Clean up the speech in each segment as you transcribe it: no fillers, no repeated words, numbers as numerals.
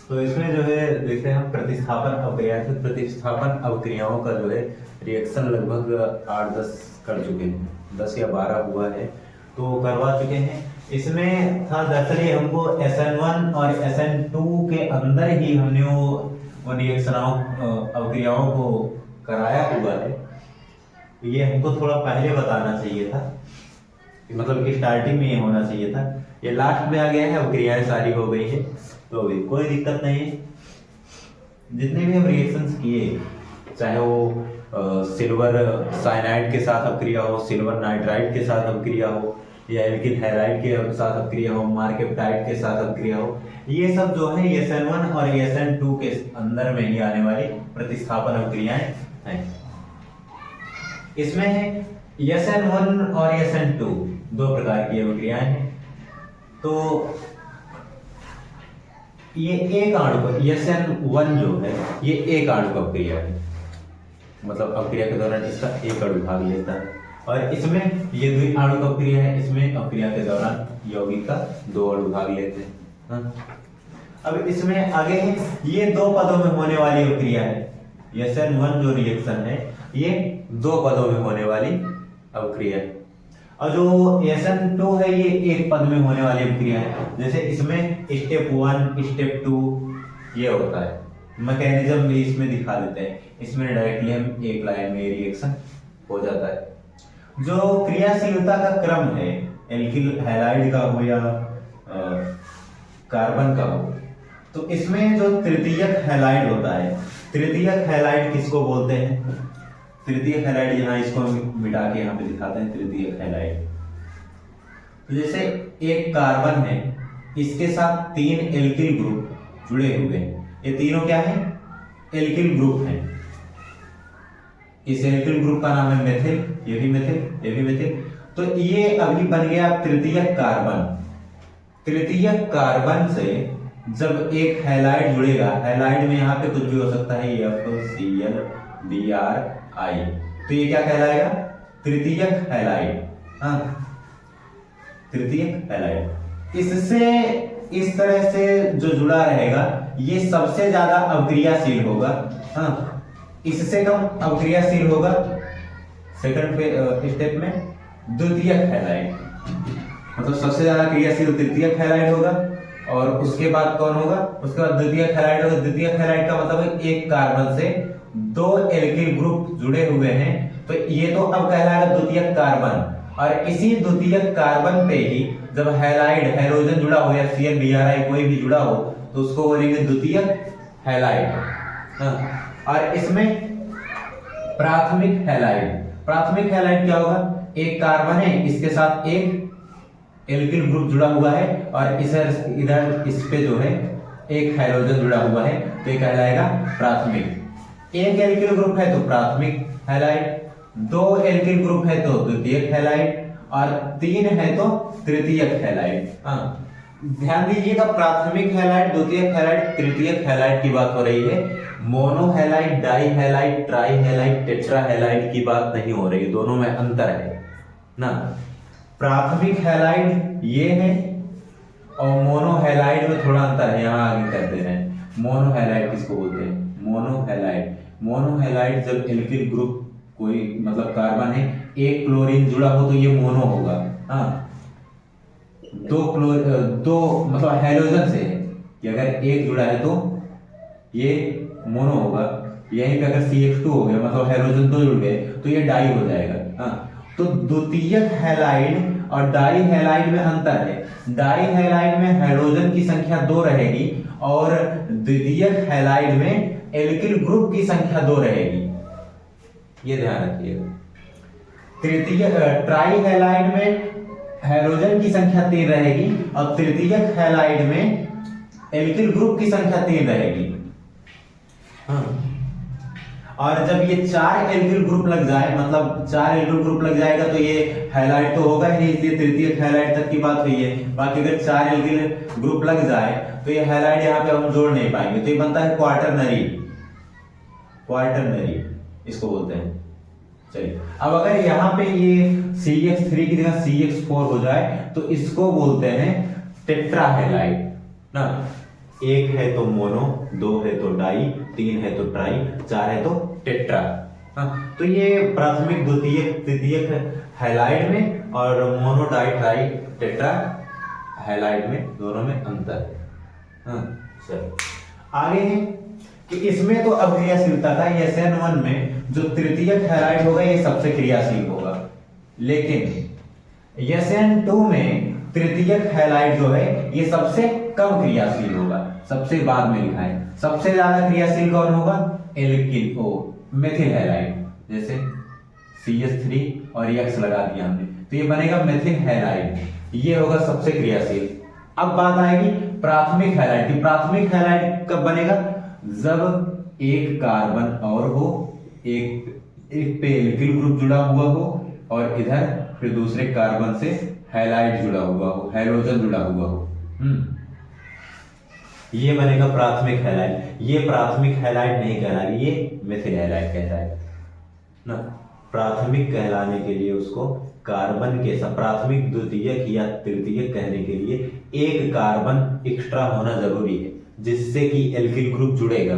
तो इसमें जो है देखते हैं हम प्रतिस्थापन अवक्रिया से प्रतिस्थापन अवक्रियाओं का जो है रिएक्शन लगभग 8-10 कर चुके हैं, 10 या 12 हुआ है तो करवा चुके हैं। इसमें था दरअसल ये हमको SN1 और SN2 के अंदर ही हमने वो रिएक्शनों अवक्रियाओं को कराया हुआ है। ये हमको थोड़ा पहले बताना चाहिए था, मतलब कि स्टार्टिंग में ये होना चाहिए था। ये लास्ट में आ गया है, अवक्रियाएं सारी हो गई है तो अभी कोई दिक्कत नहीं है। जितने भी हम रिएक्शंस किए, चाहे वो सिल्वर साइनाइड के साथ अपक्रिया हो, सिल्वर नाइट्राइड के साथ अपक्रिया हो, या एल्किल हैलाइड के साथ अपक्रिया हो, मार्केप्टाइड के साथ अपक्रिया हो, ये सब जो है SN1 और SN2 के अंदर में ही आने वाली प्रतिस्थापन अपक्रियाएं हैं। इसमें है SN1 और SN2 दो प्रकार की अपक्रियाएं हैं। तो ये एक आणुक SN1 जो है ये एक आणुक अपक्रिया है, मतलब अपक्रिया के दौरान इसका एक अणु भाग लेता है। और इसमें ये द्विआणुक अपक्रिया है, इसमें अपक्रिया के दौरान यौगिक का 2 अणु भाग लेते हैं। हाँ? अब इसमें आगे है, ये 2 पदों में होने वाली अपक्रिया है। SN1 जो रिएक्शन है ये 2 पदों में होने वाली अपक्रिया है, और जो SN2 है ये एक पद में होने वाली अपक्रिया है। जैसे इसमें स्टेप 1 स्टेप 2 ये होता है। मैकेनिज्म भी इसमें दिखा देते हैं, इसमें डायरेक्टली हम एक लाइन में रिएक्शन हो जाता है। जो क्रियाशीलता का क्रम है, एल्किल हैलाइड का हो या कार्बन का हो, तो इसमें जो तृतीयक हैलाइड होता है, तृतीयक हैलाइड किसको बोलते हैं? तृतीयक हैलाइड, यहाँ इसको मिटा के यहाँ पे दिखाते हैं तृतीयक हैलाइड। तो जैसे एक कार्बन है, इसके साथ 3 एल्किल ग्रुप जुड़े हुए हैं, ये तीनों क्या है? एल्किल ग्रुप हैं। इस एल्किल ग्रुप का नाम है मेथिल, ये भी मेथिल, ये भी मेथिल। तो ये अभी बन गया तृतीयक कार्बन। तृतीयक कार्बन से जब एक हैलाइड जुड़ेगा, हैलाइड में यहाँ पे कुछ भी हो सकता है, FCl BrI, तो ये क्या कहलाएगा? तृतीयक हैलाइड। हाँ, तृतीयक हैलाइड। इससे इस तरह से जो जुड़ा रहेगा ये सबसे ज्यादा अवक्रियाशील होगा। हाँ, इससे कम अवक्रियाशील होगा सेकंड स्टेप में द्वितीयक हैलाइड, मतलब सबसे ज्यादा क्रियाशील तृतीयक हैलाइड होगा, और उसके बाद कौन होगा? उसके बाद द्वितीयक हैलाइड होगा। द्वितीयक हैलाइड का मतलब है एक कार्बन से 2 एल्किल ग्रुप जुड़े हुए हैं, तो ये तो अब कहलाएगा द्वितीयक कार्बन। और इसी द्वितीयक कार्बन पे ही जब हैलाइड हैलोजन जुड़ा हो या Cl Bri कोई भी जुड़ा हो तो उसको बोलेंगे द्वितीयक हैलाइड। हाँ, और इसमें प्राथमिक हैलाइड, प्राथमिक हैलाइड क्या होगा? एक कार्बन है, इसके साथ एक एल्किल ग्रुप जुड़ा हुआ है, और इधर इस पे जो है एक हाइड्रोजन जुड़ा हुआ है, तो ये कहलाएगा प्राथमिक। एक एल्किल ग्रुप है तो प्राथमिक हैलाइड, 2 एल्किल ग्रुप है तो द्वितीयक हैलाइड, और 3 है तो तृतीयक हैलाइड। हाँ, ध्यान दीजिएगा, प्राथमिक हैलाइड, द्वितीयक हैलाइड, तृतीयक हैलाइड की बात हो रही है। Mono halide, di halide, tri halide, tetra halide की बात नहीं हो रही, दोनों में अंतर है ना। प्राथमिक हैलाइड ये है, और मोनो हैलाइड में थोड़ा अंतर है, यहाँ आगे कर दे रहे हैं। मोनो हैलाइड किसको बोलते हैं? Mono halide. मोनो हैलाइड जब एल्किल ग्रुप कोई मतलब कार्बन है, एक क्लोरीन जुड़ा हो तो ये मोनो होगा। हाँ, 2 मतलब हैलोजन से है कि अगर एक जुड़ा है तो ये मोनो होगा। यहीं पे अगर CH2 हो गया, मतलब हैलोजन 2 जुड़ गए, तो ये डाई हो जाएगा। हाँ, तो द्वितीयक हैलाइड और डाई हैलाइड में अंतर है। डाई हैलाइड में हाइड्रोजन की संख्या 2 रहेगी, और द्वितीयक हैलाइड में एल्किल ग्रुप की संख्या 2 रहेगी, ये ध्यान रखिएगा। तृतीयक ट्राई हैलाइड में हाइड्रोजन की संख्या 3 रहेगी, और तृतीयक हैलाइड में एल्किल ग्रुप की संख्या 3 रहेगी। हाँ, और जब ये 4 एल्किल ग्रुप लग जाए, मतलब 4 एल्किल ग्रुप लग जाएगा तो ये हैलाइड तो होगा ही नहीं, इसलिए तृतीयक हैलाइड तक की बात हुई है। बाकी अगर 4 एल्किल ग्रुप लग जाए तो ये हैलाइड यहाँ पे हम जोड़ नहीं पाएंगे, तो ये बनता है क्वार्टरनरी, क्वार्टरनरी इसको बोलते हैं। चलिए, अब अगर यहाँ पे ये CH3 की जगह CH4 हो जाए तो इसको बोलते हैं टेट्रा हैलाइड ना। एक है तो मोनो, दो है तो डाई, तीन है तो ट्राई, चार है तो टेट्रा। हाँ, तो ये प्राथमिक द्वितीयक तृतीयक हैलाइड में और mono di tri tetra halide में दोनों में अंतर है। हाँ, चलो आगे है कि इसमें तो अभिक्रियाशीलता था SN1 में जो तृतीयक हैलाइड होगा ये सबसे क्रियाशील होगा, लेकिन SN2 में तृतीयक हैलाइड जो है ये सबसे कम क्रियाशील होगा। सबसे बाद में लिखा है, सबसे ज्यादा क्रियाशील कौन होगा? एल्किल ओ मेथिल हैलाइड, जैसे CH3 और X लगा दिया हमने तो ये बनेगा मेथिल हैलाइड, ये होगा सबसे क्रियाशील। अब बात आएगी प्राथमिक हैलाइड की। प्राथमिक हैलाइड कब बनेगा? जब एक कार्बन और हो, एक पे एल्किल ग्रुप जुड़ा हुआ हो और इधर फिर दूसरे कार्बन से हैलाइड जुड़ा हुआ हो, हैलोजन जुड़ा हुआ हो। ये बनेगा प्राथमिक हैलाइड। ये प्राथमिक हैलाइड नहीं कहलाएगी, ये मेथिल हैलाइड कहलाएगा ना। प्राथमिक कहलाने के लिए उसको कार्बन के साथ, प्राथमिक द्वितीयक या तृतीयक कहने के लिए एक कार्बन एक्स्ट्रा होना जरूरी है जिससे कि एल्किल ग्रुप जुड़ेगा।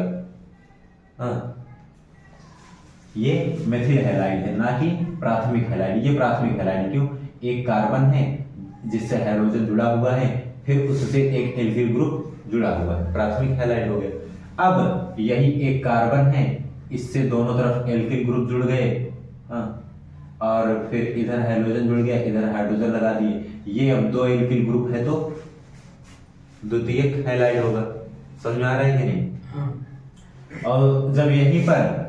ये मेथिल हैलाइड है ना कि प्राथमिक हैलाइड। ये प्राथमिक हैलाइड क्यों? एक कार्बन है जिससे हैलोजन जुड़ा हुआ है, फिर उससे एक एल्किल ग्रुप जुड़ा हुआ है, प्राथमिक हैलाइड हो गया। अब यही एक कार्बन है, इससे दोनों तरफ एल्किल ग्रुप जुड़ गए, और फिर इधर हैलोजन जुड़ गया, इधर हाइड्रोजन लगा दिए, ये अब दो एल्किल ग्रुप है तो द्वितीयक हैलाइड होगा। समझ में आ रहा है कि नहीं? और जब यहीं पर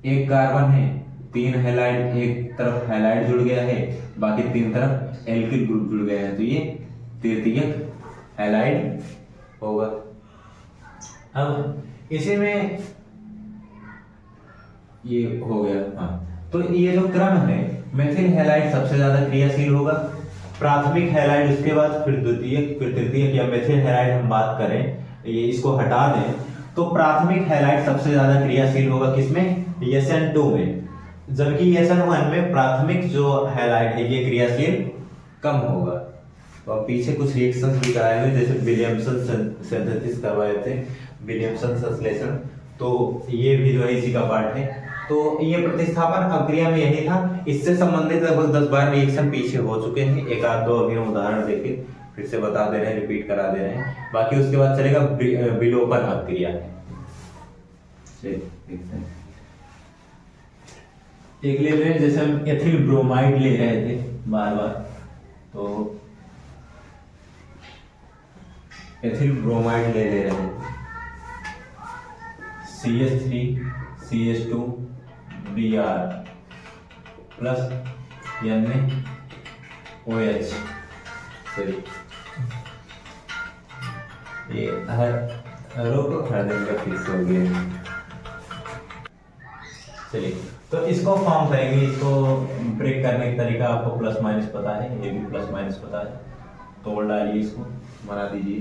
एक कार्बन है, तीन हैलाइड, एक तरफ हैलाइड जुड़ गया है, बाकी तीन तरफ एल्किल ग्रुप जुड़ गया है, तो ये तृतीयक हैलाइड होगा। अब इसी में ये हो गया। हाँ, तो ये जो क्रम है, मेथिल हैलाइड सबसे ज्यादा क्रियाशील होगा, प्राथमिक हैलाइड उसके बाद, फिर द्वितीयक, फिर तृतीयक या मेथिल हैलाइड हम बात करें, ये इसको हटा दें तो प्राथमिक हैलाइड सबसे ज्यादा क्रियाशील होगा किसमें? SN2 में, जबकि SN1 में प्राथमिक जो हैलाइड है ये क्रियाशील कम होगा। तो अब पीछे कुछ रिएक्शंस भी कराए हुए, जैसे विलियमसन सिंथेसिस करवाए थे, विलियमसन संश्लेषण, तो ये भी जो है इसी का पार्ट है। तो ये प्रतिस्थापन अभिक्रिया में यही था। इससे संबंधित लगभग 10-12 रिएक्शन पीछे हो चुके हैं, एक आध दो अभी हम उदाहरण देखे फिर से बता दे रहे हैं, रिपीट करा दे रहे हैं। बाकी उसके बाद चलेगा विलोपन अभिक्रिया। एक ले रहे हैं, जैसे हम एथिल ब्रोमाइड ले रहे थे बार बार, तो एथिल ब्रोमाइड ले रहे हैं, CH3 CH2 Br plus NaOH। Sorry, ये रोको, हर दिन का फिक्स हो गया। चलिए, तो इसको फॉर्म करेंगे, इसको ब्रेक करने का तरीका आपको प्लस माइनस पता है, ये भी प्लस माइनस पता है, तोड़ डालिए, इसको बना दीजिए।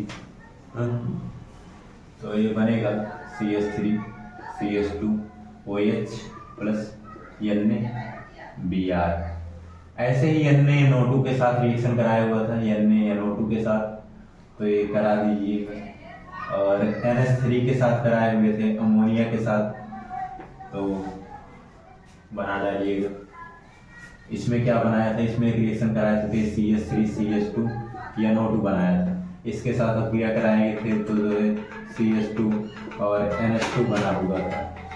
तो ये बनेगा CH3 CH2 OH plus NaBr। ऐसे ही NaNO2 के साथ रिएक्शन कराया हुआ था, NaNO2 के साथ, तो ये करा दीजिएगा। और NH3 के साथ कराए हुए थे अमोनिया के साथ, तो बना डालिएगा। इसमें क्या बनाया था? इसमें रिएक्शन कराए थे CH3 CH2 या NO2 बनाया था, इसके साथ अभिक्रिया कराएंगे थे तो जो है CH2 और NH2 बना हुआ था।